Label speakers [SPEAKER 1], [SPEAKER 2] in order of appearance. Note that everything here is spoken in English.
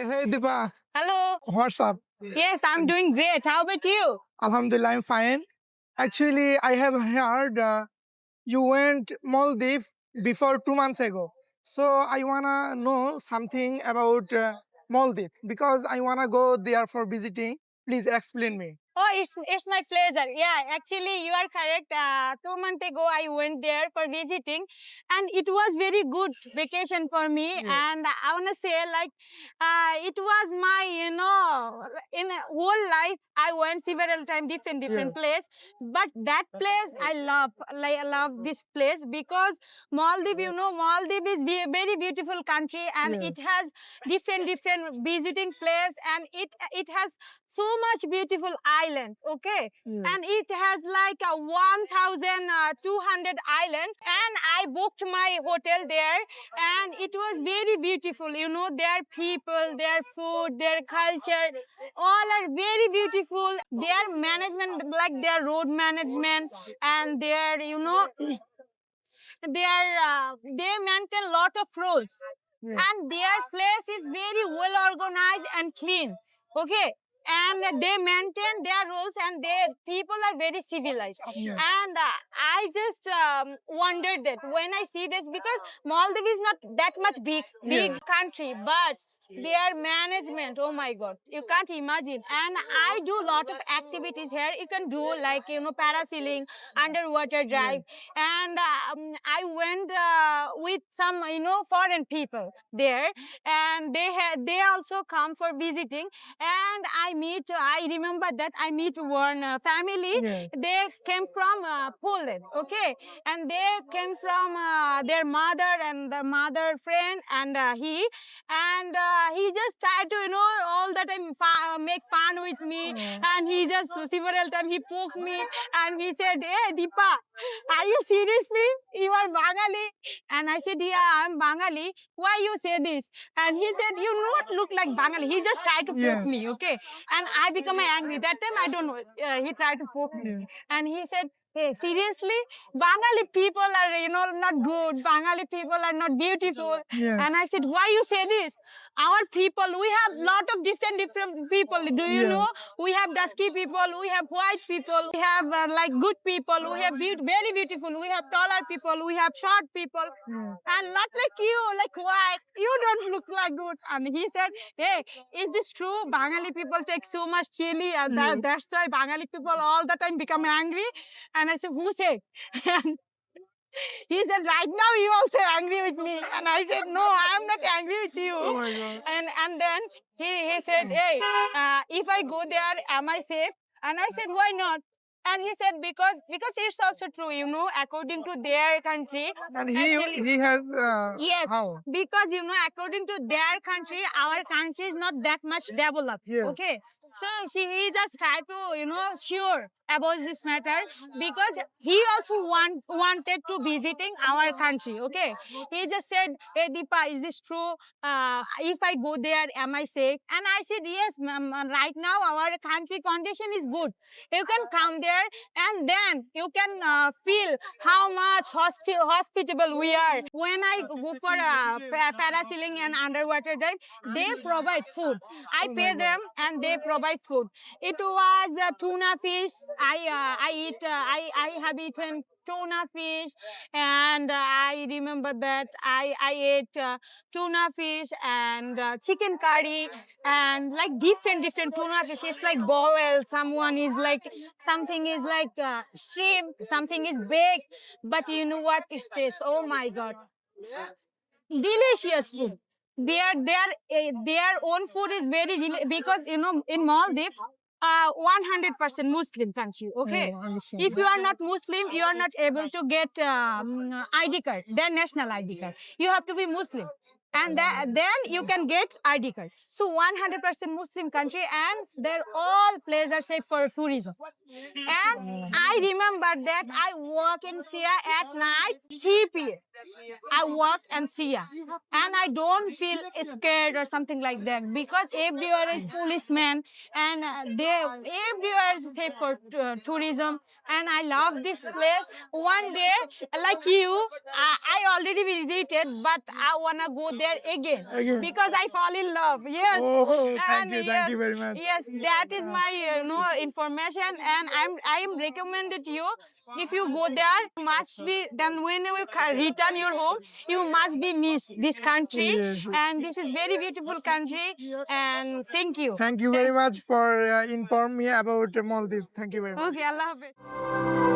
[SPEAKER 1] Hey Deepa,
[SPEAKER 2] Hello.
[SPEAKER 1] what's up?
[SPEAKER 2] Yes, I'm doing great. How about you?
[SPEAKER 1] Alhamdulillah, I'm fine. Actually, I have heard you went Maldives before 2 months ago. So I wanna know something about Maldives because I wanna go there for visiting. Please explain me.
[SPEAKER 2] Oh, it's my pleasure. Yeah, actually, you are correct. 2 months ago, I went there for visiting, and it was very good vacation for me.
[SPEAKER 1] Yes.
[SPEAKER 2] And I wanna say, like, it was my, in a whole life, I went several times, different place. But that place, I love, like, I love this place because Maldives, Maldives is very beautiful country, and
[SPEAKER 1] Yes.
[SPEAKER 2] it has different visiting place, and it has so much beautiful island, okay? And it has like a 1,200 island, and I booked my hotel there, and it was very beautiful. Their people, their food, their culture, all are very beautiful. Their management, like their road management, and their, they maintain lot of rules, and their place is very well organized and clean, okay? And they maintain their rules, and their people are very civilized. And I just wondered that when I see this, because Maldives is not that much big country, but their management, oh my god, you can't imagine. And I do lot of activities here. You can do, like, parasailing, underwater drive. And I went with some, foreign people there, and they also come for visiting. And I remember that I meet one family. They came from Poland, okay? And they came from their mother and their mother friend, and he just tried to, all the time make fun with me. And he just several times he poked me, and he said, "Hey Deepa, are you seriously? You are Bengali?" And I said, "Yeah, I'm Bengali. Why you say this?" And he said, "You not look like Bengali." He just tried to poke me, okay? And I become angry. That time I don't know. He tried to poke me, and he said, "Hey, seriously? Bengali people are, not good. Bengali people are not beautiful." And I said, "Why you say this? Our people, we have lot of different people. Do you know? We have dusky people, we have white people, we have like good people, we have very beautiful, we have taller people, we have short people, and not like you, like white. You don't look like good." And he said, "Hey, is this true? Bengali people take so much chili, and that's why Bengali people all the time become angry." And I said, "Who said?" And he said, "Right now you also angry with me." And I said, "No, I'm not angry with you."
[SPEAKER 1] Oh my God.
[SPEAKER 2] And then he said, "Hey, if I go there, am I safe?" And I said, "Why not?" And he said, because it's also true, according to their country.
[SPEAKER 1] And
[SPEAKER 2] Actually,
[SPEAKER 1] he has
[SPEAKER 2] yes,
[SPEAKER 1] how?
[SPEAKER 2] because according to their country, our country is not that much developed.
[SPEAKER 1] Yes.
[SPEAKER 2] Okay, so he just tried to sure about this matter, because he also wanted to visiting our country. Okay, he just said, "Hey Deepa, is this true? If I go there, am I safe?" And I said, "Yes, ma'am, right now our country condition is good. You can come there, and then you can feel how much hospitable we are." When I go for parasailing and underwater dive, they provide food. I pay them, and they provide food. It was tuna fish. I have eaten tuna fish, and I remember that I ate tuna fish and chicken curry, and like different tuna fish. It's like boiled. Something is like shrimp. Something is baked. But you know what? It tastes. Oh my god! Delicious food. Their own food is very because in Maldives, 100% Muslim country. Okay, if you are not Muslim, you are not able to get ID card, their national ID card. You have to be Muslim, and then you can get ID card. So 100% Muslim country, and their all places are safe for tourism. And I remember that I walk in Sia at night, 3 p.m. I walk and Sia, and I don't feel scared or something like that, because everywhere is policemen, and they everywhere is safe for tourism. And I love this place. One day, like you, I already visited, but I wanna go there there again,
[SPEAKER 1] Again.
[SPEAKER 2] because I fall in love. Yes.
[SPEAKER 1] Oh, thank
[SPEAKER 2] And
[SPEAKER 1] you.
[SPEAKER 2] yes,
[SPEAKER 1] Thank you very much.
[SPEAKER 2] Yes, that is my information, and I am recommended you. If you go there, must be then when you return your home, you must be miss this country,
[SPEAKER 1] Yes.
[SPEAKER 2] and this is very beautiful country. And thank you.
[SPEAKER 1] Thank you very much for informing me about Maldives. Thank you very much.
[SPEAKER 2] Okay, Allah Hafiz.